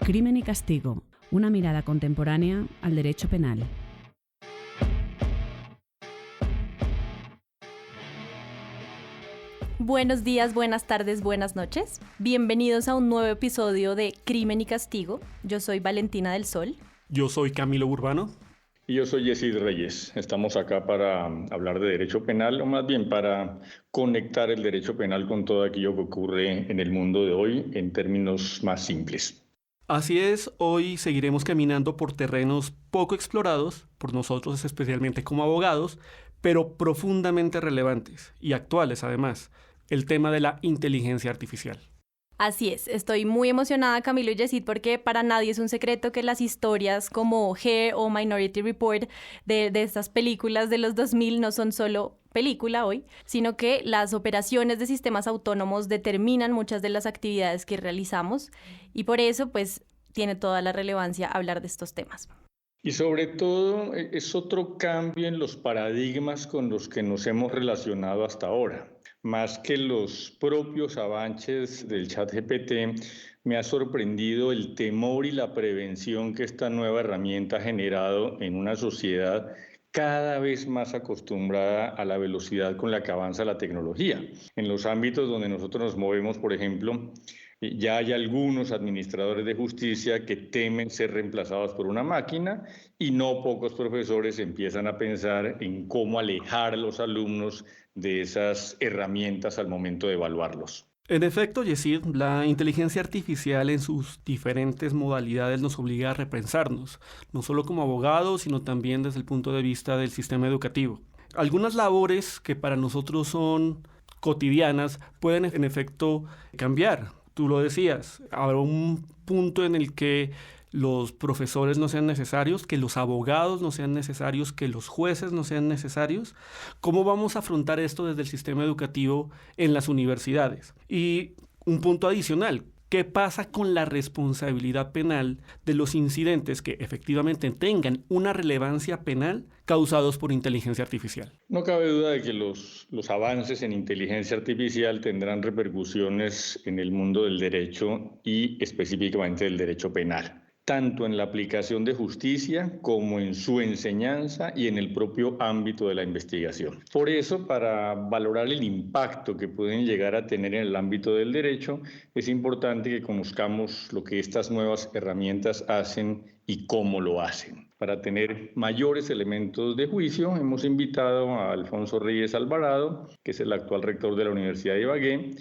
Crimen y castigo, una mirada contemporánea al derecho penal. Buenos días, buenas tardes, buenas noches. Bienvenidos a un nuevo episodio de Crimen y Castigo. Yo soy Valentina del Sol. Yo soy Camilo Urbano. Y yo soy Yesid Reyes. Estamos acá para hablar de derecho penal, o más bien para conectar el derecho penal con todo aquello que ocurre en el mundo de hoy en términos más simples. Así es, hoy seguiremos caminando por terrenos poco explorados, por nosotros especialmente como abogados, pero profundamente relevantes y actuales además, el tema de la inteligencia artificial. Así es, estoy muy emocionada, Camilo y Yesid, porque para nadie es un secreto que las historias como Hair o Minority Report de estas películas de los 2000 no son solo película hoy, sino que las operaciones de sistemas autónomos determinan muchas de las actividades que realizamos y por eso pues tiene toda la relevancia hablar de estos temas. Y sobre todo es otro cambio en los paradigmas con los que nos hemos relacionado hasta ahora. Más que los propios avances del ChatGPT, me ha sorprendido el temor y la prevención que esta nueva herramienta ha generado en una sociedad cada vez más acostumbrada a la velocidad con la que avanza la tecnología. En los ámbitos donde nosotros nos movemos, por ejemplo, ya hay algunos administradores de justicia que temen ser reemplazados por una máquina y no pocos profesores empiezan a pensar en cómo alejar a los alumnos de esas herramientas al momento de evaluarlos. En efecto, Yesid, la inteligencia artificial en sus diferentes modalidades nos obliga a repensarnos, no solo como abogados, sino también desde el punto de vista del sistema educativo. Algunas labores que para nosotros son cotidianas pueden en efecto cambiar. Tú lo decías, habrá un punto en el que los profesores no sean necesarios, que los abogados no sean necesarios, que los jueces no sean necesarios. ¿Cómo vamos a afrontar esto desde el sistema educativo en las universidades? Y un punto adicional, ¿qué pasa con la responsabilidad penal de los incidentes que efectivamente tengan una relevancia penal causados por inteligencia artificial? No cabe duda de que los avances en inteligencia artificial tendrán repercusiones en el mundo del derecho y específicamente del derecho penal, tanto en la aplicación de justicia como en su enseñanza y en el propio ámbito de la investigación. Por eso, para valorar el impacto que pueden llegar a tener en el ámbito del derecho, es importante que conozcamos lo que estas nuevas herramientas hacen y cómo lo hacen. Para tener mayores elementos de juicio, hemos invitado a Alfonso Reyes Alvarado, que es el actual rector de la Universidad de Ibagué,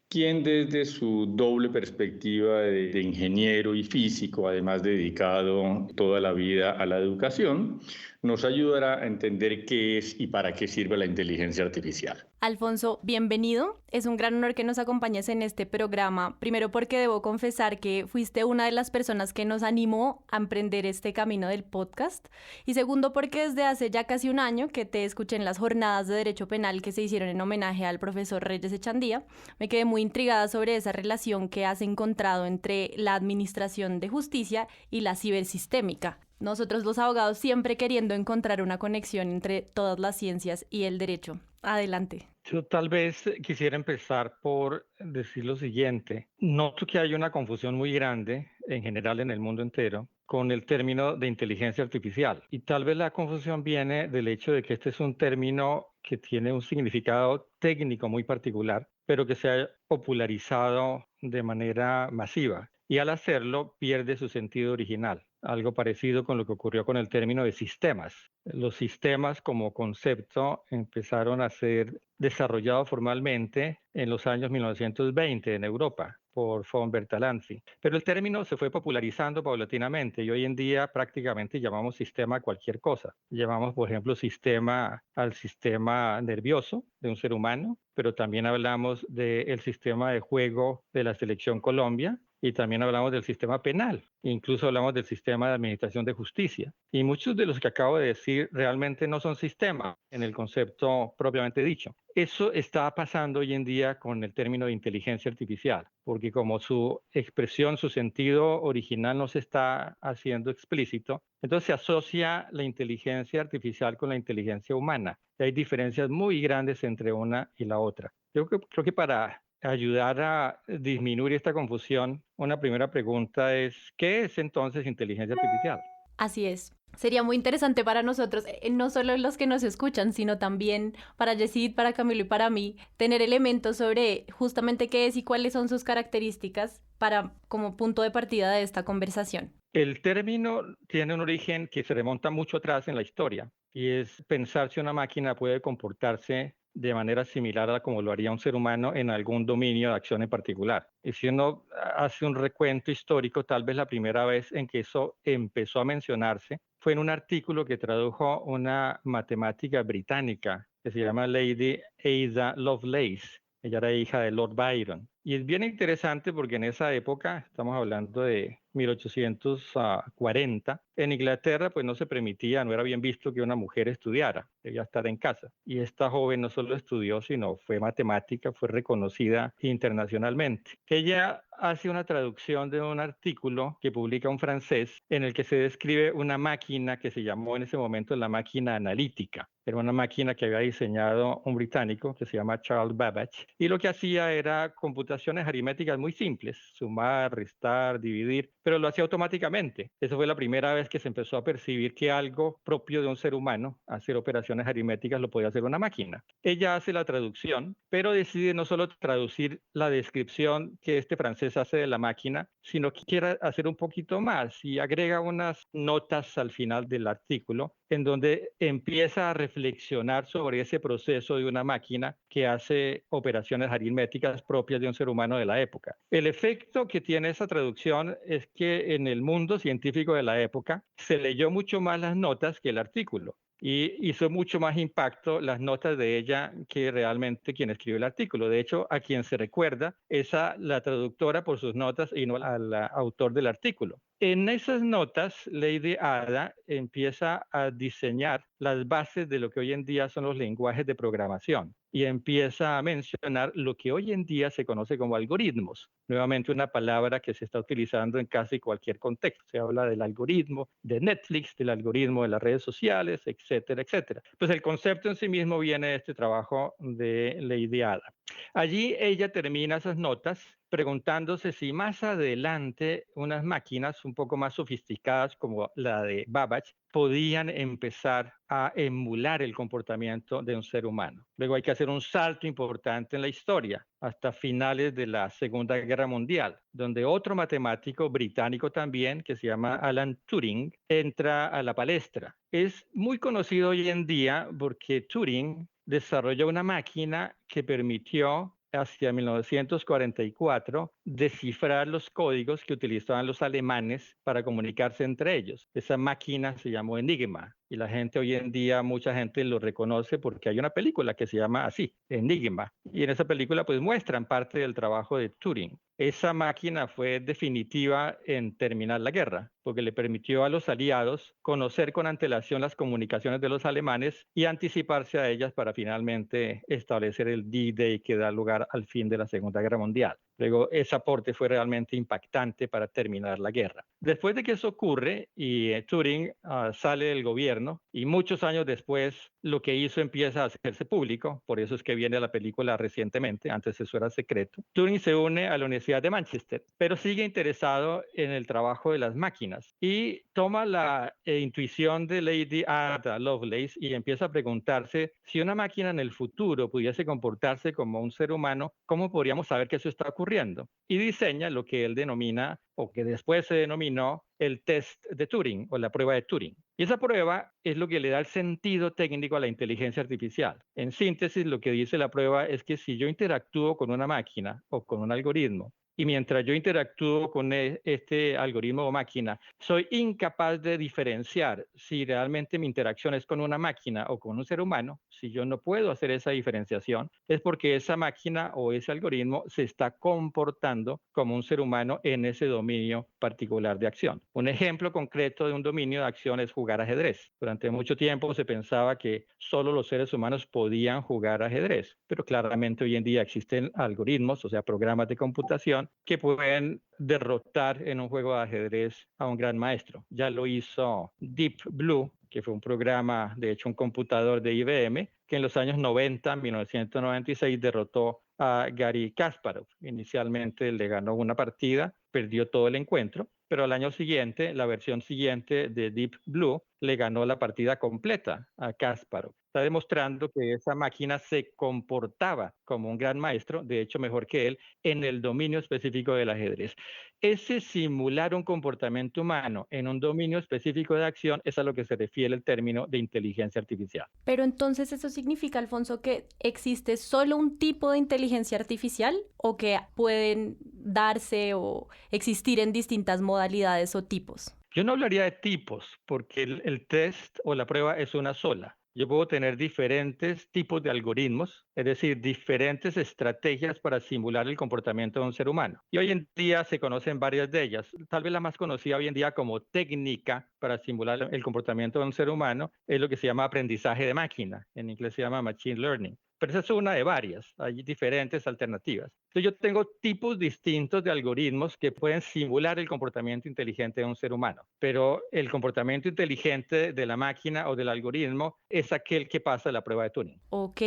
quien desde su doble perspectiva de ingeniero y físico, además dedicado toda la vida a la educación, nos ayudará a entender qué es y para qué sirve la inteligencia artificial. Alfonso, bienvenido. Es un gran honor que nos acompañes en este programa. Primero porque debo confesar que fuiste una de las personas que nos animó a emprender este camino del podcast. Y segundo porque desde hace ya casi un año que te escuché en las jornadas de Derecho Penal que se hicieron en homenaje al profesor Reyes Echandía, me quedé muy intrigada sobre esa relación que has encontrado entre la administración de justicia y la cibersistémica. Nosotros los abogados siempre queriendo encontrar una conexión entre todas las ciencias y el derecho. Adelante. Yo tal vez quisiera empezar por decir lo siguiente. Noto que hay una confusión muy grande, en general en el mundo entero, con el término de inteligencia artificial. Y tal vez la confusión viene del hecho de que este es un término que tiene un significado técnico muy particular, pero que se ha popularizado de manera masiva. Y al hacerlo pierde su sentido original. Algo parecido con lo que ocurrió con el término de sistemas. Los sistemas como concepto empezaron a ser desarrollados formalmente en los años 1920 en Europa por von Bertalanffy. Pero el término se fue popularizando paulatinamente y hoy en día prácticamente llamamos sistema a cualquier cosa. Llamamos, por ejemplo, sistema al sistema nervioso de un ser humano, pero también hablamos del sistema de juego de la Selección Colombia, y también hablamos del sistema penal, incluso hablamos del sistema de administración de justicia. Y muchos de los que acabo de decir realmente no son sistemas en el concepto propiamente dicho. Eso está pasando hoy en día con el término de inteligencia artificial, porque como su expresión, su sentido original no se está haciendo explícito, entonces se asocia la inteligencia artificial con la inteligencia humana. Y hay diferencias muy grandes entre una y la otra. Yo creo que para ayudar a disminuir esta confusión, una primera pregunta es, ¿qué es entonces inteligencia artificial? Así es. Sería muy interesante para nosotros, no solo los que nos escuchan, sino también para Yesid, para Camilo y para mí, tener elementos sobre justamente qué es y cuáles son sus características para como punto de partida de esta conversación. El término tiene un origen que se remonta mucho atrás en la historia y es pensar si una máquina puede comportarse de manera similar a como lo haría un ser humano en algún dominio de acción en particular. Y si uno hace un recuento histórico, tal vez la primera vez en que eso empezó a mencionarse fue en un artículo que tradujo una matemática británica que se llama Lady Ada Lovelace. Ella era hija de Lord Byron. Y es bien interesante porque en esa época, estamos hablando de 1840, en Inglaterra pues no se permitía, no era bien visto que una mujer estudiara, debía estar en casa. Y esta joven no solo estudió, sino fue matemática, fue reconocida internacionalmente. Ella hace una traducción de un artículo que publica un francés en el que se describe una máquina que se llamó en ese momento la máquina analítica. Era una máquina que había diseñado un británico que se llama Charles Babbage y lo que hacía era computaciones aritméticas muy simples, sumar, restar, dividir, pero lo hacía automáticamente. Esa fue la primera vez que se empezó a percibir que algo propio de un ser humano, hacer operaciones aritméticas, lo podía hacer una máquina. Ella hace la traducción, pero decide no solo traducir la descripción que este francés hace de la máquina, sino que quiere hacer un poquito más y agrega unas notas al final del artículo en donde empieza a reflexionar sobre ese proceso de una máquina que hace operaciones aritméticas propias de un ser humano de la época. El efecto que tiene esa traducción es que en el mundo científico de la época se leyó mucho más las notas que el artículo. Y hizo mucho más impacto las notas de ella que realmente quien escribió el artículo. De hecho, a quien se recuerda es a la traductora por sus notas y no al autor del artículo. En esas notas, Lady Ada empieza a diseñar las bases de lo que hoy en día son los lenguajes de programación y empieza a mencionar lo que hoy en día se conoce como algoritmos. Nuevamente una palabra que se está utilizando en casi cualquier contexto. Se habla del algoritmo de Netflix, del algoritmo de las redes sociales, etcétera, etcétera. Pues el concepto en sí mismo viene de este trabajo de Lady Ada. Allí ella termina esas notas preguntándose si más adelante unas máquinas un poco más sofisticadas como la de Babbage podían empezar a emular el comportamiento de un ser humano. Luego hay que hacer un salto importante en la historia, hasta finales de la Segunda Guerra Mundial, donde otro matemático británico también, que se llama Alan Turing, entra a la palestra. Es muy conocido hoy en día porque Turing desarrolló una máquina que permitió hacia 1944 descifrar los códigos que utilizaban los alemanes para comunicarse entre ellos. Esa máquina se llamó Enigma y la gente hoy en día, mucha gente lo reconoce porque hay una película que se llama así, Enigma. Y en esa película pues muestran parte del trabajo de Turing. Esa máquina fue definitiva en terminar la guerra, porque le permitió a los aliados conocer con antelación las comunicaciones de los alemanes y anticiparse a ellas para finalmente establecer el D-Day que da lugar al fin de la Segunda Guerra Mundial. Luego, ese aporte fue realmente impactante para terminar la guerra. Después de que eso ocurre y Turing sale del gobierno y muchos años después lo que hizo empieza a hacerse público, por eso es que viene la película recientemente, antes eso era secreto. Turing se une a la Universidad de Manchester, pero sigue interesado en el trabajo de las máquinas y toma la intuición de Lady Ada Lovelace y empieza a preguntarse si una máquina en el futuro pudiese comportarse como un ser humano, ¿cómo podríamos saber que eso está ocurriendo? Y diseña lo que él denomina, o que después se denominó, el test de Turing o la prueba de Turing. Y esa prueba es lo que le da el sentido técnico a la inteligencia artificial. En síntesis, lo que dice la prueba es que si yo interactúo con una máquina o con un algoritmo, y mientras yo interactúo con este algoritmo o máquina, soy incapaz de diferenciar si realmente mi interacción es con una máquina o con un ser humano. Si yo no puedo hacer esa diferenciación, es porque esa máquina o ese algoritmo se está comportando como un ser humano en ese dominio particular de acción. Un ejemplo concreto de un dominio de acción es jugar ajedrez. Durante mucho tiempo se pensaba que solo los seres humanos podían jugar ajedrez, pero claramente hoy en día existen algoritmos, o sea, programas de computación que pueden derrotar en un juego de ajedrez a un gran maestro. Ya lo hizo Deep Blue, que fue un programa, de hecho un computador de IBM, que en los años 90, 1996, derrotó a Garry Kasparov. Inicialmente le ganó una partida, perdió todo el encuentro, pero al año siguiente, la versión siguiente de Deep Blue le ganó la partida completa a Kasparov. Está demostrando que esa máquina se comportaba como un gran maestro, de hecho mejor que él, en el dominio específico del ajedrez. Ese simular un comportamiento humano en un dominio específico de acción es a lo que se refiere el término de inteligencia artificial. Pero entonces eso significa, Alfonso, que existe solo un tipo de inteligencia artificial o que pueden darse o existir en distintas modalidades o tipos. Yo no hablaría de tipos porque el test o la prueba es una sola. Yo puedo tener diferentes tipos de algoritmos, es decir, diferentes estrategias para simular el comportamiento de un ser humano. Y hoy en día se conocen varias de ellas. Tal vez la más conocida hoy en día como técnica para simular el comportamiento de un ser humano es lo que se llama aprendizaje de máquina. En inglés se llama machine learning. Pero esa es una de varias, hay diferentes alternativas. Entonces yo tengo tipos distintos de algoritmos que pueden simular el comportamiento inteligente de un ser humano, pero el comportamiento inteligente de la máquina o del algoritmo es aquel que pasa la prueba de Turing. Ok,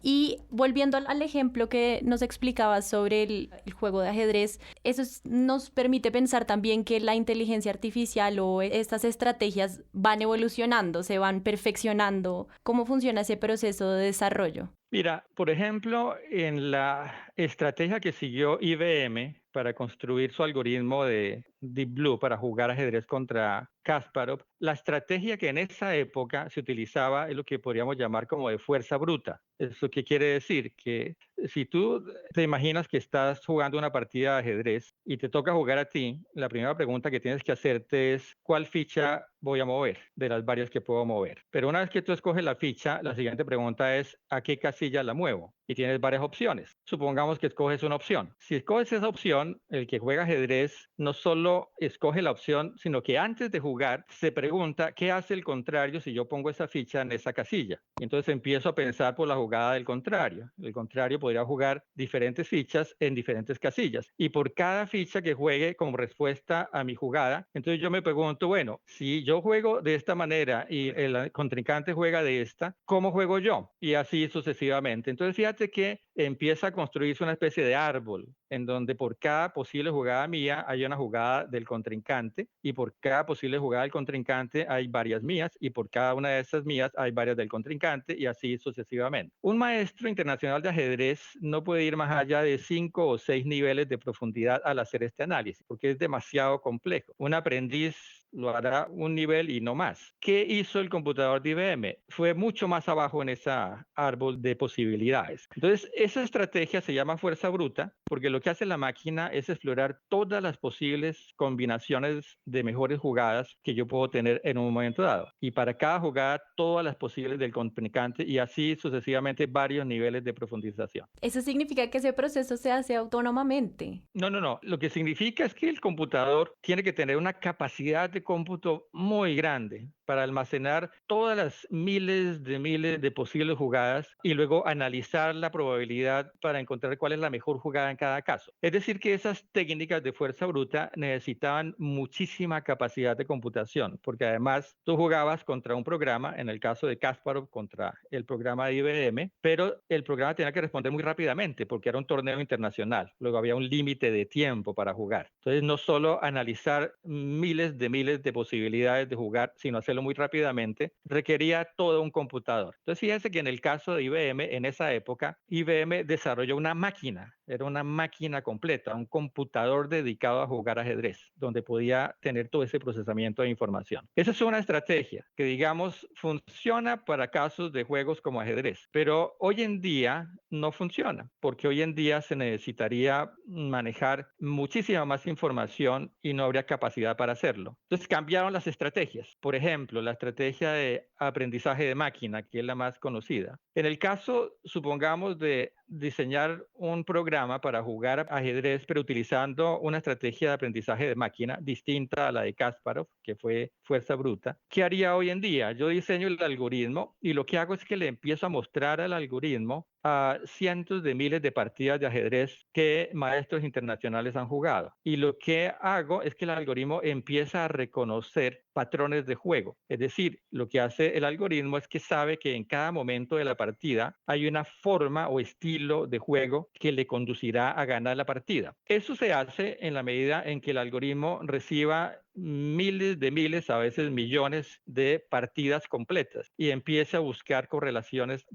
y volviendo al ejemplo que nos explicabas sobre el juego de ajedrez, eso nos permite pensar también que la inteligencia artificial o estas estrategias van evolucionando, se van perfeccionando. ¿Cómo funciona ese proceso de desarrollo? Mira, por ejemplo, en la estrategia que siguió IBM para construir su algoritmo de Deep Blue para jugar ajedrez contra Kasparov, la estrategia que en esa época se utilizaba es lo que podríamos llamar como de fuerza bruta. ¿Eso qué quiere decir? Que si tú te imaginas que estás jugando una partida de ajedrez y te toca jugar a ti, la primera pregunta que tienes que hacerte es ¿cuál ficha voy a mover de las varias que puedo mover? Pero una vez que tú escoges la ficha, la siguiente pregunta es ¿a qué casilla la muevo? Y tienes varias opciones. Supongamos que escoges una opción. Si escoges esa opción, el que juega ajedrez no solo escoge la opción, sino que antes de jugar se pregunta ¿qué hace el contrario si yo pongo esa ficha en esa casilla? Y entonces empiezo a pensar por la jugada del contrario. El contrario podría jugar diferentes fichas en diferentes casillas. Y por cada ficha que juegue como respuesta a mi jugada, entonces yo me pregunto, bueno, si yo juego de esta manera y el contrincante juega de esta, ¿cómo juego yo? Y así sucesivamente. Entonces fíjate que empieza a construirse una especie de árbol en donde por cada posible jugada mía hay una jugada del contrincante y por cada posible jugada del contrincante hay varias mías y por cada una de esas mías hay varias del contrincante y así sucesivamente. Un maestro internacional de ajedrez no puede ir más allá de 5 o 6 niveles de profundidad al hacer este análisis porque es demasiado complejo. Un aprendiz lo hará un nivel y no más. ¿Qué hizo el computador de IBM? Fue mucho más abajo en ese árbol de posibilidades. Entonces, esa estrategia se llama fuerza bruta porque lo que hace la máquina es explorar todas las posibles combinaciones de mejores jugadas que yo puedo tener en un momento dado. Y para cada jugada, todas las posibles del contrincante y así sucesivamente varios niveles de profundización. ¿Eso significa que ese proceso se hace autónomamente? No. Lo que significa es que el computador tiene que tener una capacidad de cómputo muy grande para almacenar todas las miles de posibles jugadas y luego analizar la probabilidad para encontrar cuál es la mejor jugada en cada caso. Es decir, que esas técnicas de fuerza bruta necesitaban muchísima capacidad de computación, porque además tú jugabas contra un programa, en el caso de Kasparov contra el programa de IBM, pero el programa tenía que responder muy rápidamente porque era un torneo internacional. Luego había un límite de tiempo para jugar. Entonces, no solo analizar miles de posibilidades de jugar, sino hacerlo muy rápidamente, requería todo un computador. Entonces, fíjense que en el caso de IBM, en esa época, IBM desarrolló una máquina, era una máquina completa, un computador dedicado a jugar ajedrez, donde podía tener todo ese procesamiento de información. Esa es una estrategia que, digamos, funciona para casos de juegos como ajedrez, pero hoy en día no funciona, porque hoy en día se necesitaría manejar muchísima más información y no habría capacidad para hacerlo. Entonces cambiaron las estrategias. Por ejemplo, la estrategia de aprendizaje de máquina, que es la más conocida. En el caso, supongamos, de diseñar un programa para jugar ajedrez, pero utilizando una estrategia de aprendizaje de máquina distinta a la de Kasparov, que fue fuerza bruta. ¿Qué haría hoy en día? Yo diseño el algoritmo y lo que hago es que le empiezo a mostrar al algoritmo a cientos de miles de partidas de ajedrez que maestros internacionales han jugado. Y lo que hago es que el algoritmo empieza a reconocer patrones de juego. Es decir, lo que hace el algoritmo es que sabe que en cada momento de la partida hay una forma o estilo de juego que le conducirá a ganar la partida. Eso se hace en la medida en que el algoritmo reciba miles, a veces millones de partidas completas y empieza a buscar relaciones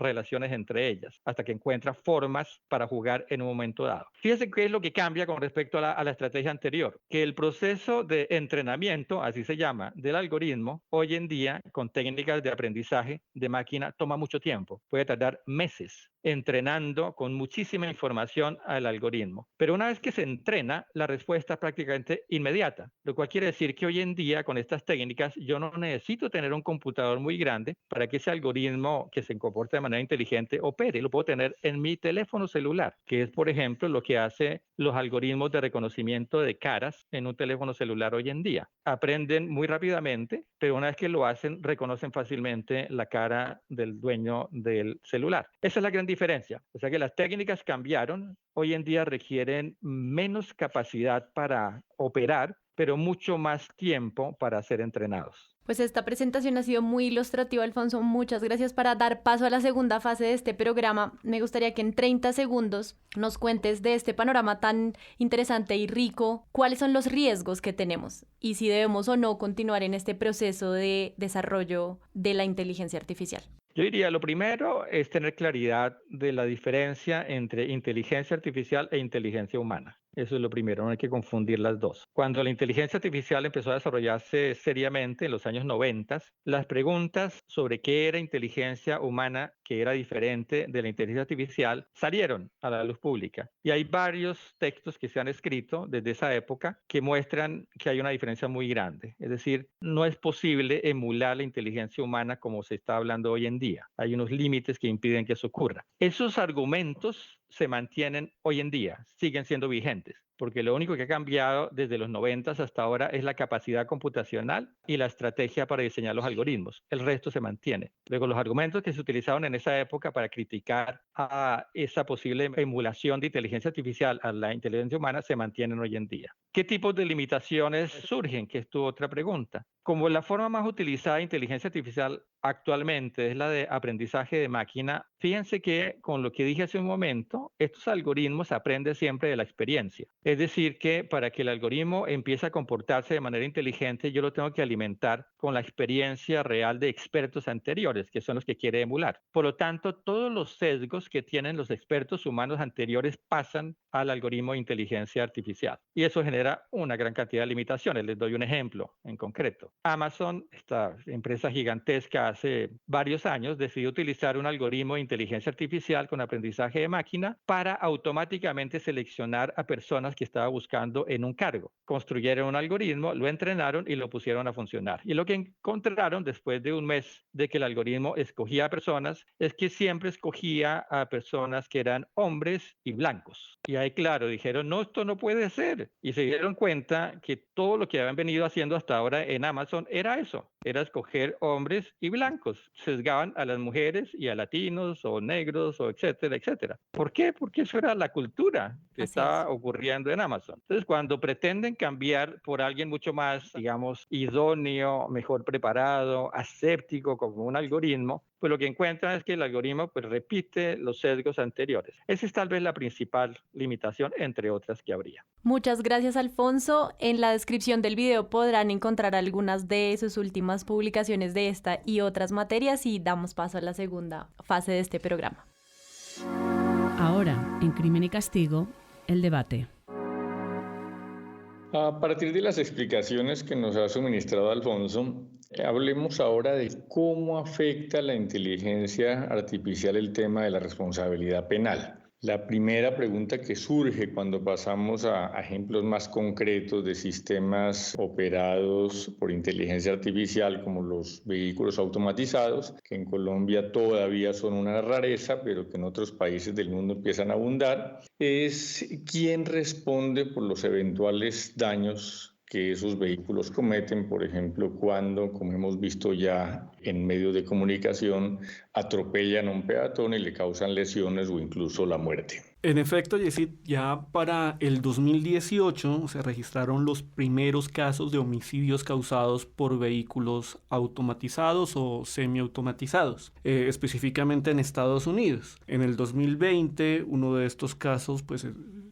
entre ellas hasta que encuentra formas para jugar en un momento dado. Fíjense qué es lo que cambia con respecto a la estrategia anterior, que el proceso de entrenamiento, así se llama, del algoritmo, hoy en día con técnicas de aprendizaje de máquina toma mucho tiempo, puede tardar meses entrenando con muchísima información al algoritmo. Pero una vez que se entrena, la respuesta es prácticamente inmediata, lo cual quiere decir que hoy en día con estas técnicas yo no necesito tener un computador muy grande para que ese algoritmo que se comporte de manera inteligente opere. Lo puedo tener en mi teléfono celular, que es, por ejemplo, lo que hace los algoritmos de reconocimiento de caras en un teléfono celular hoy en día. Aprenden muy rápidamente, pero una vez que lo hacen, reconocen fácilmente la cara del dueño del celular. Esa es la gran diferencia. O sea que las técnicas cambiaron, hoy en día requieren menos capacidad para operar, pero mucho más tiempo para ser entrenados. Pues esta presentación ha sido muy ilustrativa, Alfonso. Muchas gracias. Para dar paso a la segunda fase de este programa, me gustaría que en 30 segundos nos cuentes de este panorama tan interesante y rico, cuáles son los riesgos que tenemos y si debemos o no continuar en este proceso de desarrollo de la inteligencia artificial. Yo diría, lo primero es tener claridad de la diferencia entre inteligencia artificial e inteligencia humana. Eso es lo primero, no hay que confundir las dos. Cuando la inteligencia artificial empezó a desarrollarse seriamente en los años 90, las preguntas sobre qué era inteligencia humana, que era diferente de la inteligencia artificial, salieron a la luz pública. Y hay varios textos que se han escrito desde esa época que muestran que hay una diferencia muy grande. Es decir, no es posible emular la inteligencia humana como se está hablando hoy en día. Hay unos límites que impiden que eso ocurra. Esos argumentos se mantienen hoy en día, siguen siendo vigentes, porque lo único que ha cambiado desde los 90 hasta ahora es la capacidad computacional y la estrategia para diseñar los algoritmos. El resto se mantiene. Luego, los argumentos que se utilizaron en esa época para criticar a esa posible emulación de inteligencia artificial a la inteligencia humana se mantienen hoy en día. ¿Qué tipos de limitaciones surgen? Que es tu otra pregunta. Como la forma más utilizada de inteligencia artificial actualmente es la de aprendizaje de máquina, fíjense que con lo que dije hace un momento, estos algoritmos aprenden siempre de la experiencia. Es decir, que para que el algoritmo empiece a comportarse de manera inteligente, yo lo tengo que alimentar con la experiencia real de expertos anteriores, que son los que quiere emular. Por lo tanto, todos los sesgos que tienen los expertos humanos anteriores pasan al algoritmo de inteligencia artificial. Y eso genera una gran cantidad de limitaciones. Les doy un ejemplo en concreto. Amazon, esta empresa gigantesca, hace varios años decidió utilizar un algoritmo de inteligencia artificial con aprendizaje de máquina para automáticamente seleccionar a personas que estaba buscando en un cargo. Construyeron un algoritmo, lo entrenaron y lo pusieron a funcionar. Y lo que encontraron después de un mes de que el algoritmo escogía a personas es que siempre escogía a personas que eran hombres y blancos. Y ahí, claro, dijeron, no, esto no puede ser. Y se dieron cuenta que todo lo que habían venido haciendo hasta ahora en Amazon era eso, era escoger hombres y blancos. Sesgaban a las mujeres y a latinos o negros o etcétera, etcétera. ¿Por qué? Porque eso era la cultura que estaba ocurriendo en Amazon. Entonces, cuando pretenden cambiar por alguien mucho más, digamos, idóneo, mejor preparado, aséptico como un algoritmo, pues lo que encuentran es que el algoritmo pues repite los sesgos anteriores. Esa es tal vez la principal limitación, entre otras que habría. Muchas gracias, Alfonso. En la descripción del video podrán encontrar algunas de sus últimas publicaciones de esta y otras materias y damos paso a la segunda fase de este programa. Ahora, en Crimen y Castigo, el debate. A partir de las explicaciones que nos ha suministrado Alfonso, hablemos ahora de cómo afecta la inteligencia artificial el tema de la responsabilidad penal. La primera pregunta que surge cuando pasamos a ejemplos más concretos de sistemas operados por inteligencia artificial como los vehículos automatizados, que en Colombia todavía son una rareza, pero que en otros países del mundo empiezan a abundar, es quién responde por los eventuales daños que esos vehículos cometen, por ejemplo, cuando, como hemos visto ya en medios de comunicación, atropellan a un peatón y le causan lesiones o incluso la muerte. En efecto, Yesid, ya para el 2018 se registraron los primeros casos de homicidios causados por vehículos automatizados o semiautomatizados, específicamente en Estados Unidos. En el 2020, uno de estos casos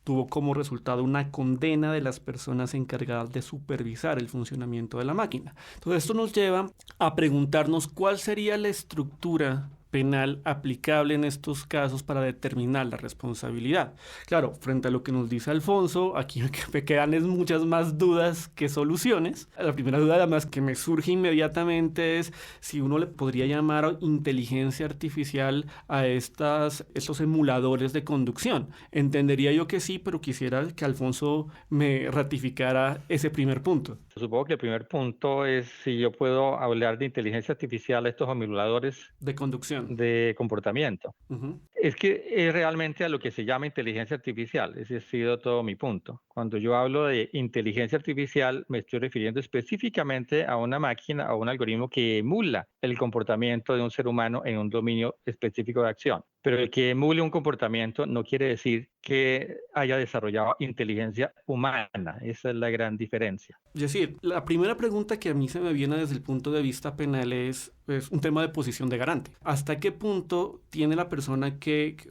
tuvo como resultado una condena de las personas encargadas de supervisar el funcionamiento de la máquina. Entonces, esto nos lleva a preguntarnos cuál sería la estructura penal aplicable en estos casos para determinar la responsabilidad. Claro, frente a lo que nos dice Alfonso, aquí me quedan muchas más dudas que soluciones. La primera duda además que me surge inmediatamente es si uno le podría llamar inteligencia artificial a estos emuladores de conducción. Entendería yo que sí, pero quisiera que Alfonso me ratificara ese primer punto. Supongo que el primer punto es si yo puedo hablar de inteligencia artificial a estos emuladores de conducción, de comportamiento. Uh-huh. Es que es realmente a lo que se llama inteligencia artificial. Ese ha sido todo mi punto. Cuando yo hablo de inteligencia artificial, me estoy refiriendo específicamente a una máquina, a un algoritmo que emula el comportamiento de un ser humano en un dominio específico de acción. Pero el que emule un comportamiento no quiere decir que haya desarrollado inteligencia humana. Esa es la gran diferencia. Es decir, la primera pregunta que a mí se me viene desde el punto de vista penal es un tema de posición de garante. ¿Hasta qué punto tiene la persona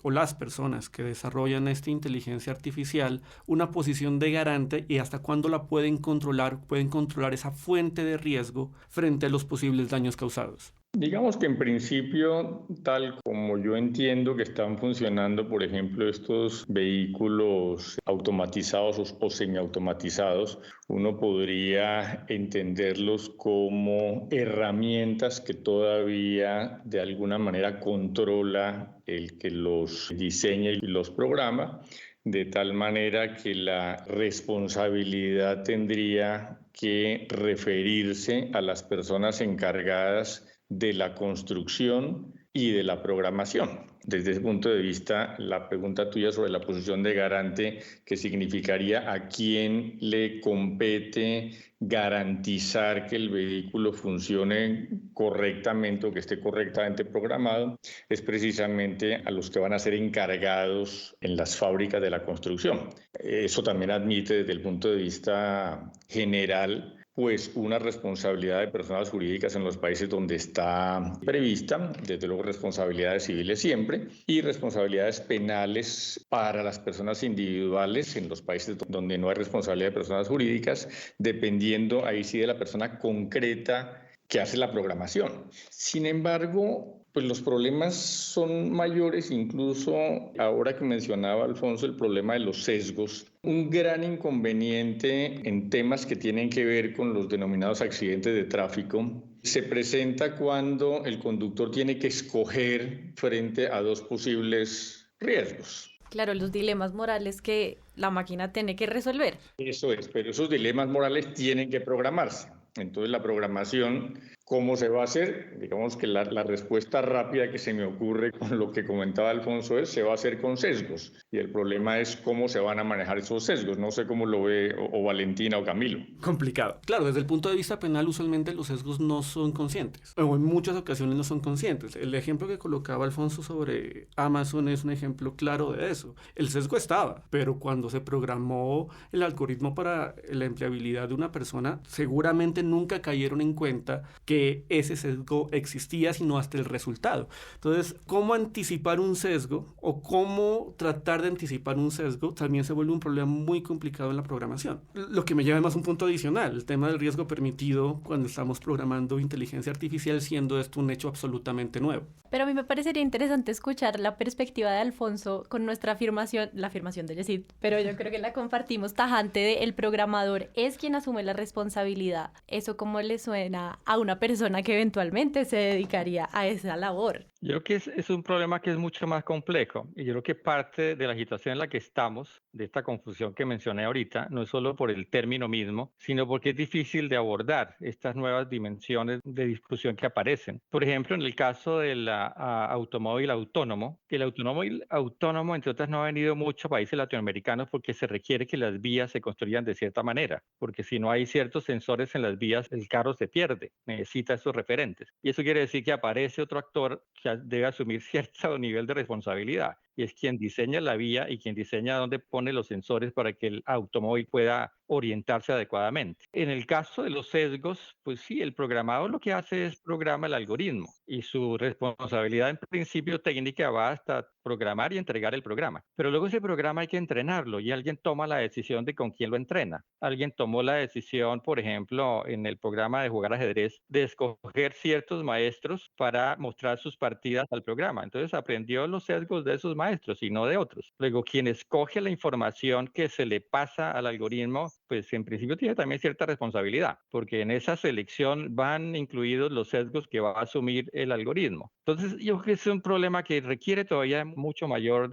o las personas que desarrollan esta inteligencia artificial una posición de garante y hasta cuándo la pueden controlar esa fuente de riesgo frente a los posibles daños causados? Digamos que en principio, tal como yo entiendo que están funcionando, por ejemplo, estos vehículos automatizados o semiautomatizados, uno podría entenderlos como herramientas que todavía de alguna manera controla el que los diseña y los programa, de tal manera que la responsabilidad tendría que referirse a las personas encargadas de la construcción y de la programación. Desde ese punto de vista, la pregunta tuya sobre la posición de garante, que significaría a quién le compete garantizar que el vehículo funcione correctamente o que esté correctamente programado, es precisamente a los que van a ser encargados en las fábricas de la construcción. Eso también admite desde el punto de vista general pues una responsabilidad de personas jurídicas en los países donde está prevista, desde luego responsabilidades civiles siempre, y responsabilidades penales para las personas individuales en los países donde no hay responsabilidad de personas jurídicas, dependiendo ahí sí de la persona concreta que hace la programación. Sin embargo, pues los problemas son mayores, incluso ahora que mencionaba Alfonso el problema de los sesgos. Un gran inconveniente en temas que tienen que ver con los denominados accidentes de tráfico se presenta cuando el conductor tiene que escoger frente a dos posibles riesgos. Claro, los dilemas morales que la máquina tiene que resolver. Eso es, pero esos dilemas morales tienen que programarse. Entonces la programación, ¿cómo se va a hacer? Digamos que la respuesta rápida que se me ocurre con lo que comentaba Alfonso se va a hacer con sesgos. Y el problema es cómo se van a manejar esos sesgos. No sé cómo lo ve o Valentina o Camilo. Complicado. Claro, desde el punto de vista penal usualmente los sesgos no son conscientes. O en muchas ocasiones no son conscientes. El ejemplo que colocaba Alfonso sobre Amazon es un ejemplo claro de eso. El sesgo estaba, pero cuando se programó el algoritmo para la empleabilidad de una persona, seguramente nunca cayeron en cuenta que ese sesgo existía, sino hasta el resultado. Entonces, ¿cómo anticipar un sesgo o cómo tratar de anticipar un sesgo? También se vuelve un problema muy complicado en la programación. Lo que me lleva más a un punto adicional, el tema del riesgo permitido cuando estamos programando inteligencia artificial, siendo esto un hecho absolutamente nuevo. Pero a mí me parecería interesante escuchar la perspectiva de Alfonso con nuestra afirmación, la afirmación de Yesid, pero yo creo que la compartimos tajante de el programador es quien asume la responsabilidad. ¿Eso cómo le suena a una persona que eventualmente se dedicaría a esa labor? Yo creo que es un problema que es mucho más complejo y yo creo que parte de la situación en la que estamos, de esta confusión que mencioné ahorita, no es solo por el término mismo, sino porque es difícil de abordar estas nuevas dimensiones de discusión que aparecen. Por ejemplo, en el caso del automóvil autónomo, el automóvil autónomo, entre otras, no ha venido mucho a países latinoamericanos porque se requiere que las vías se construyan de cierta manera, porque si no hay ciertos sensores en las vías, el carro se pierde, necesita esos referentes. Y eso quiere decir que aparece otro actor que debe asumir cierto nivel de responsabilidad, y es quien diseña la vía y quien diseña dónde pone los sensores para que el automóvil pueda orientarse adecuadamente. En el caso de los sesgos, pues sí, el programador lo que hace es programa el algoritmo y su responsabilidad en principio técnica va hasta programar y entregar el programa. Pero luego ese programa hay que entrenarlo y alguien toma la decisión de con quién lo entrena. Alguien tomó la decisión, por ejemplo, en el programa de jugar ajedrez, de escoger ciertos maestros para mostrar sus partidas al programa. Entonces aprendió los sesgos de esos maestros y no de otros. Luego, quien escoge la información que se le pasa al algoritmo, pues en principio tiene también cierta responsabilidad, porque en esa selección van incluidos los sesgos que va a asumir el algoritmo. Entonces, yo creo que es un problema que requiere todavía mucho mayor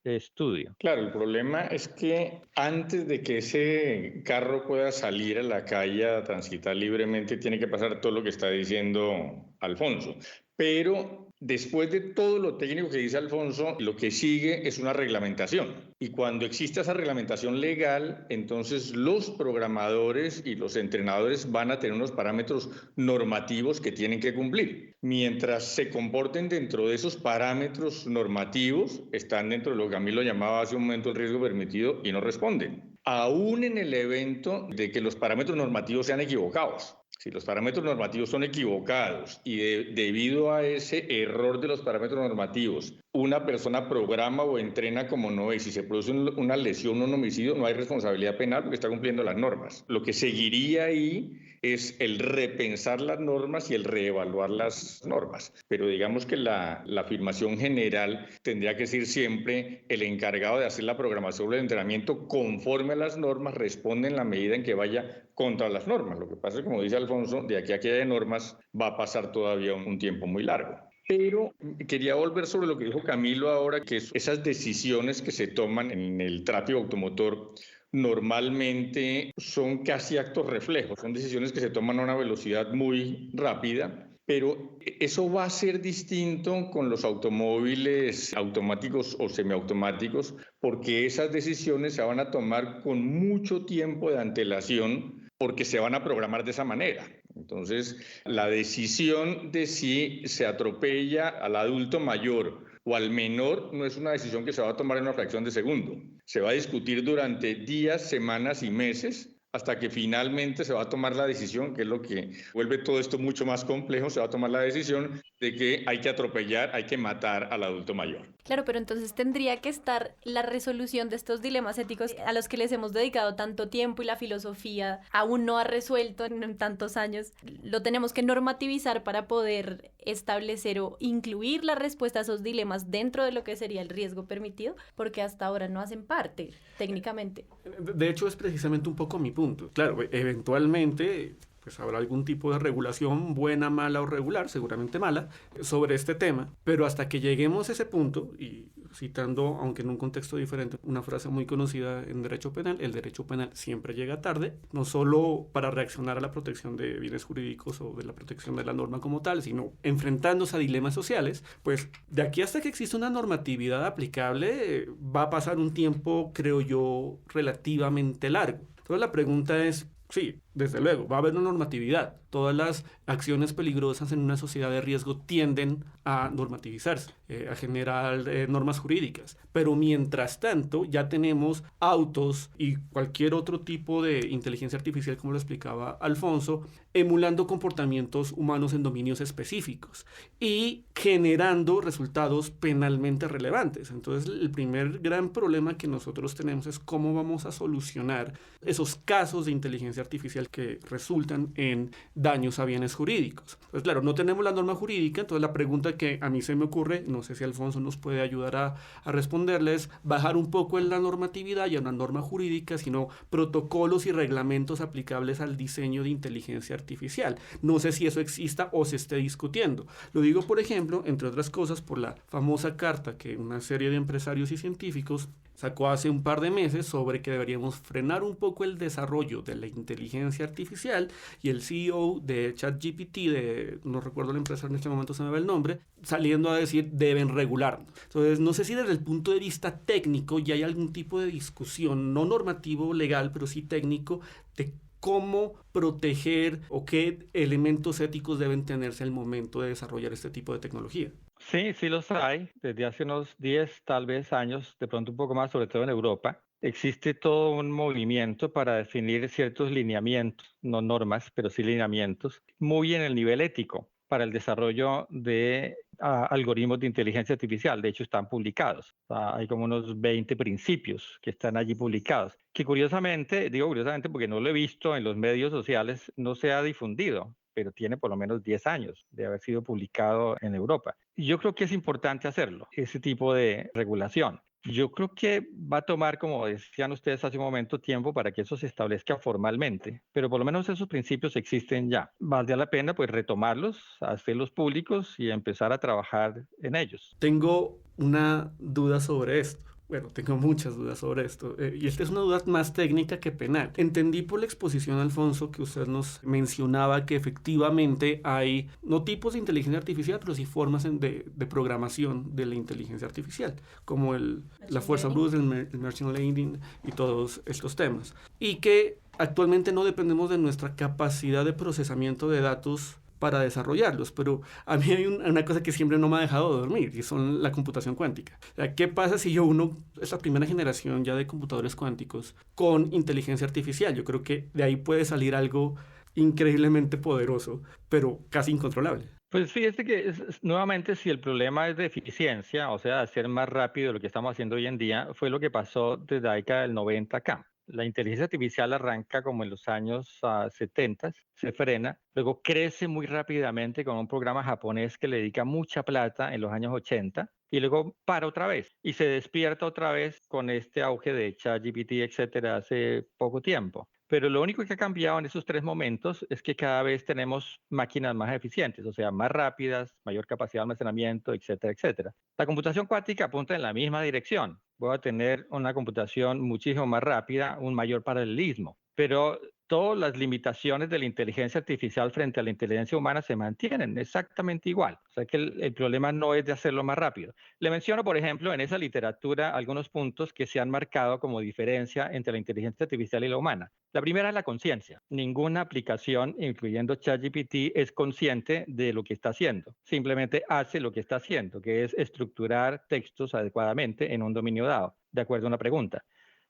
estudio. Claro, el problema es que antes de que ese carro pueda salir a la calle a transitar libremente, tiene que pasar todo lo que está diciendo Alfonso. Pero después de todo lo técnico que dice Alfonso, lo que sigue es una reglamentación. Y cuando exista esa reglamentación legal, entonces los programadores y los entrenadores van a tener unos parámetros normativos que tienen que cumplir. Mientras se comporten dentro de esos parámetros normativos, están dentro de lo que Camilo llamaba hace un momento el riesgo permitido y no responden. Aún en el evento de que los parámetros normativos sean equivocados. Si los parámetros normativos son equivocados y debido a ese error de los parámetros normativos, una persona programa o entrena como no es y se produce una lesión o un homicidio, no hay responsabilidad penal porque está cumpliendo las normas. Lo que seguiría ahí es el repensar las normas y el reevaluar las normas. Pero digamos que la afirmación general tendría que ser siempre el encargado de hacer la programación del entrenamiento conforme a las normas, responde en la medida en que vaya contra las normas. Lo que pasa es, como dice Alfonso, de aquí a que haya normas va a pasar todavía un tiempo muy largo. Pero quería volver sobre lo que dijo Camilo ahora, que esas decisiones que se toman en el tráfico automotor normalmente son casi actos reflejos, son decisiones que se toman a una velocidad muy rápida, pero eso va a ser distinto con los automóviles automáticos o semiautomáticos, porque esas decisiones se van a tomar con mucho tiempo de antelación, porque se van a programar de esa manera. Entonces, la decisión de si se atropella al adulto mayor o al menor no es una decisión que se va a tomar en una fracción de segundo. Se va a discutir durante días, semanas y meses hasta que finalmente se va a tomar la decisión, que es lo que vuelve todo esto mucho más complejo, se va a tomar la decisión de que hay que atropellar, hay que matar al adulto mayor. Claro, pero entonces tendría que estar la resolución de estos dilemas éticos a los que les hemos dedicado tanto tiempo y la filosofía aún no ha resuelto en tantos años. Lo tenemos que normativizar para poder establecer o incluir la respuesta a esos dilemas dentro de lo que sería el riesgo permitido, porque hasta ahora no hacen parte técnicamente. De hecho, es precisamente un poco mi punto. Claro, eventualmente pues habrá algún tipo de regulación, buena, mala o regular, seguramente mala, sobre este tema, pero hasta que lleguemos a ese punto, y citando, aunque en un contexto diferente, una frase muy conocida en derecho penal, el derecho penal siempre llega tarde, no solo para reaccionar a la protección de bienes jurídicos o de la protección de la norma como tal, sino enfrentándose a dilemas sociales, pues de aquí hasta que exista una normatividad aplicable, va a pasar un tiempo, creo yo, relativamente largo. Entonces la pregunta es, sí, desde luego, va a haber una normatividad. Todas las acciones peligrosas en una sociedad de riesgo tienden a normativizarse, a generar normas jurídicas. Pero mientras tanto, ya tenemos autos y cualquier otro tipo de inteligencia artificial, como lo explicaba Alfonso, emulando comportamientos humanos en dominios específicos y generando resultados penalmente relevantes. Entonces, el primer gran problema que nosotros tenemos es cómo vamos a solucionar esos casos de inteligencia artificial artificial que resultan en daños a bienes jurídicos. Pues claro, no tenemos la norma jurídica, entonces la pregunta que a mí se me ocurre, no sé si Alfonso nos puede ayudar a responderle, es bajar un poco en la normatividad y a una norma jurídica, sino protocolos y reglamentos aplicables al diseño de inteligencia artificial. No sé si eso exista o se esté discutiendo. Lo digo, por ejemplo, entre otras cosas, por la famosa carta que una serie de empresarios y científicos sacó hace un par de meses sobre que deberíamos frenar un poco el desarrollo de la inteligencia artificial, y el CEO de ChatGPT, no recuerdo la empresa en este momento, se me va el nombre, saliendo a decir deben regularnos. Entonces, no sé si desde el punto de vista técnico ya hay algún tipo de discusión, no normativo, legal, pero sí técnico, de cómo proteger o qué elementos éticos deben tenerse al momento de desarrollar este tipo de tecnología. Sí, sí los hay. Desde hace unos 10, tal vez años, de pronto un poco más, sobre todo en Europa, existe todo un movimiento para definir ciertos lineamientos, no normas, pero sí lineamientos, muy en el nivel ético para el desarrollo de algoritmos de inteligencia artificial. De hecho, están publicados. Hay como unos 20 principios que están allí publicados, que curiosamente, digo curiosamente porque no lo he visto en los medios sociales, no se ha difundido, pero tiene por lo menos 10 años de haber sido publicado en Europa. Y yo creo que es importante hacerlo, ese tipo de regulación. Yo creo que va a tomar, como decían ustedes hace un momento, tiempo para que eso se establezca formalmente, pero por lo menos esos principios existen ya. Valdría la pena pues retomarlos, hacerlos públicos y empezar a trabajar en ellos. Tengo una duda sobre esto. Bueno, tengo muchas dudas sobre esto, y esta es una duda más técnica que penal. Entendí por la exposición, Alfonso, que usted nos mencionaba que efectivamente hay no tipos de inteligencia artificial, pero sí formas de programación de la inteligencia artificial, como la fuerza bruta, el machine learning y todos estos temas. Y que actualmente no dependemos de nuestra capacidad de procesamiento de datos para desarrollarlos, pero a mí hay una cosa que siempre no me ha dejado dormir, y son la computación cuántica. O sea, ¿qué pasa si yo uno es la primera generación ya de computadores cuánticos con inteligencia artificial? Yo creo que de ahí puede salir algo increíblemente poderoso, pero casi incontrolable. Pues fíjate que nuevamente, si el problema es de eficiencia, o sea, hacer más rápido lo que estamos haciendo hoy en día, fue lo que pasó desde la década del 90 acá. La inteligencia artificial arranca como en los años 70, se frena, luego crece muy rápidamente con un programa japonés que le dedica mucha plata en los años 80 y luego para otra vez y se despierta otra vez con este auge de ChatGPT, etcétera, hace poco tiempo. Pero lo único que ha cambiado en esos 3 momentos es que cada vez tenemos máquinas más eficientes, o sea, más rápidas, mayor capacidad de almacenamiento, etcétera, etcétera. La computación cuántica apunta en la misma dirección. Voy a tener una computación muchísimo más rápida, un mayor paralelismo, pero todas las limitaciones de la inteligencia artificial frente a la inteligencia humana se mantienen exactamente igual. O sea que el problema no es de hacerlo más rápido. Le menciono, por ejemplo, en esa literatura algunos puntos que se han marcado como diferencia entre la inteligencia artificial y la humana. La primera es la conciencia. Ninguna aplicación, incluyendo ChatGPT, es consciente de lo que está haciendo. Simplemente hace lo que está haciendo, que es estructurar textos adecuadamente en un dominio dado, de acuerdo a una pregunta.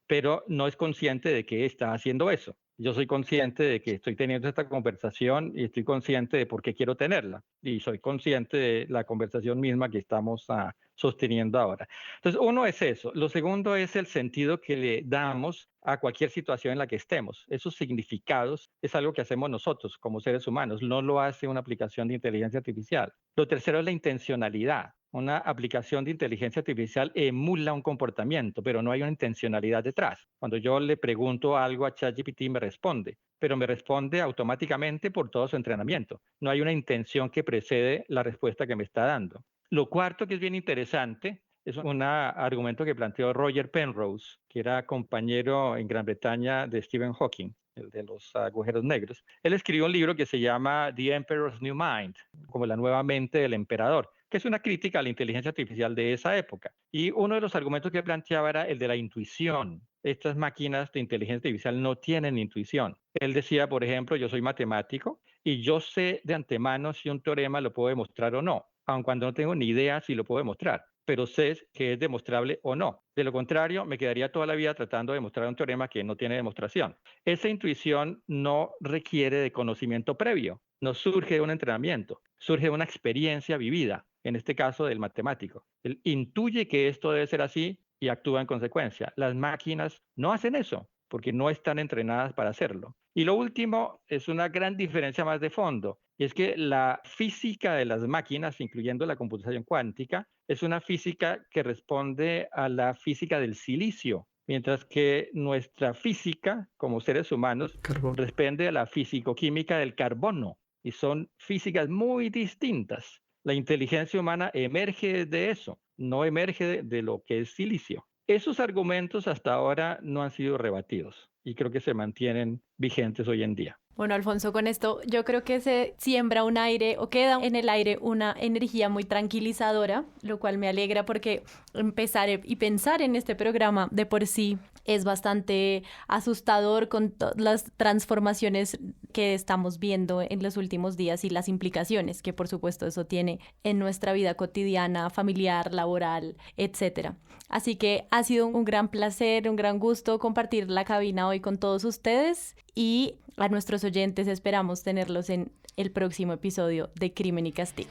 Pero no es consciente de que está haciendo eso. Yo soy consciente de que estoy teniendo esta conversación y estoy consciente de por qué quiero tenerla. Y soy consciente de la conversación misma que estamos sosteniendo ahora. Entonces, uno es eso. Lo segundo es el sentido que le damos a cualquier situación en la que estemos. Esos significados es algo que hacemos nosotros como seres humanos. No lo hace una aplicación de inteligencia artificial. Lo tercero es la intencionalidad. Una aplicación de inteligencia artificial emula un comportamiento, pero no hay una intencionalidad detrás. Cuando yo le pregunto algo a ChatGPT me responde, pero me responde automáticamente por todo su entrenamiento. No hay una intención que precede la respuesta que me está dando. Lo cuarto, que es bien interesante, es un argumento que planteó Roger Penrose, que era compañero en Gran Bretaña de Stephen Hawking, el de los agujeros negros. Él escribió un libro que se llama The Emperor's New Mind, como la nueva mente del emperador, que es una crítica a la inteligencia artificial de esa época. Y uno de los argumentos que planteaba era el de la intuición. Estas máquinas de inteligencia artificial no tienen intuición. Él decía, por ejemplo, yo soy matemático y yo sé de antemano si un teorema lo puedo demostrar o no, aun cuando no tengo ni idea si lo puedo demostrar, pero sé que es demostrable o no. De lo contrario, me quedaría toda la vida tratando de demostrar un teorema que no tiene demostración. Esa intuición no requiere de conocimiento previo, no surge de un entrenamiento, surge de una experiencia vivida, en este caso del matemático. Él intuye que esto debe ser así y actúa en consecuencia. Las máquinas no hacen eso. porque no están entrenadas para hacerlo. Y lo último es una gran diferencia más de fondo, y es que la física de las máquinas, incluyendo la computación cuántica, es una física que responde a la física del silicio, mientras que nuestra física como seres humanos responde a la fisicoquímica del carbono, y son físicas muy distintas. La inteligencia humana emerge de eso, no emerge de lo que es silicio. Esos argumentos hasta ahora no han sido rebatidos y creo que se mantienen vigentes hoy en día. Bueno, Alfonso, con esto yo creo que se siembra un aire o queda en el aire una energía muy tranquilizadora, lo cual me alegra porque empezar y pensar en este programa de por sí es bastante asustador con las transformaciones que estamos viendo en los últimos días y las implicaciones que por supuesto eso tiene en nuestra vida cotidiana, familiar, laboral, etcétera. Así que ha sido un gran placer, un gran gusto compartir la cabina hoy con todos ustedes y a nuestros oyentes esperamos tenerlos en el próximo episodio de Crimen y Castigo.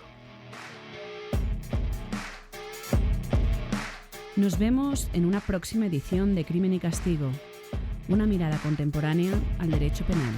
Nos vemos en una próxima edición de Crimen y Castigo, una mirada contemporánea al derecho penal.